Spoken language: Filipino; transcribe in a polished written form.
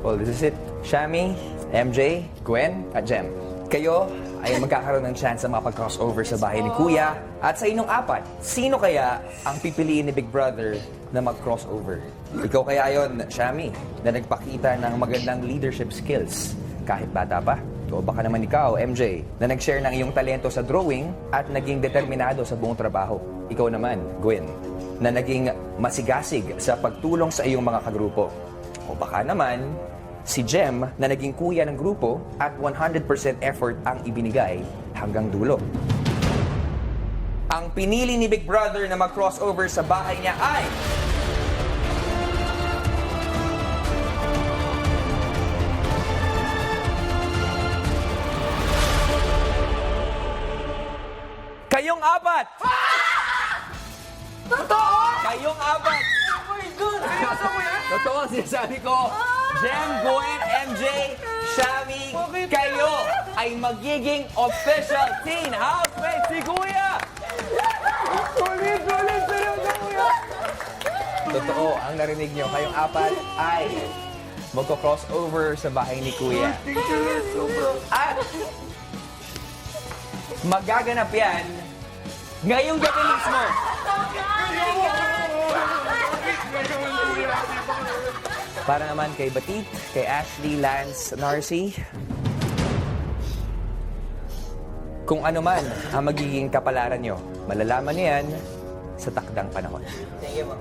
Well, this is it. Shami, MJ, Gwen, at Jem. Kayo ay magkakaroon ng chance na makapag-crossover sa bahay ni Kuya. At sa inyong apat, sino kaya ang pipiliin ni Big Brother na mag-crossover? Ikaw kaya yon, Shami, na nagpakita ng magandang leadership skills kahit bata pa? O baka naman ikaw, MJ, na nag-share ng iyong talento sa drawing at naging determinado sa buong trabaho? Ikaw naman, Gwen, na naging masigasig sa pagtulong sa iyong mga kagrupo? O baka naman, si Jem na naging kuya ng grupo at 100% effort ang ibinigay hanggang dulo. Ang pinili ni Big Brother na mag-crossover sa bahay niya ay... Kayong apat! Totoo? Kayong apat! Oh my God! Seryoso mo yan? Totoo, sinasabi ko, Jem, Gwen, MJ, Shami, kayo ay magiging official teen housemate si Kuya! Sulit! Seryoso mo yan? Totoo, ang narinig nyo, kayong apat ay magko-crossover sa bahay ni Kuya. Thank you, sobra. At magaganap yan ngayong gabi mismo. Para naman kay Batit, kay Ashley, Lance, Narcy, kung ano man ang magiging kapalaran nyo, malalaman niyo yan sa takdang panahon. Thank you, ma'am.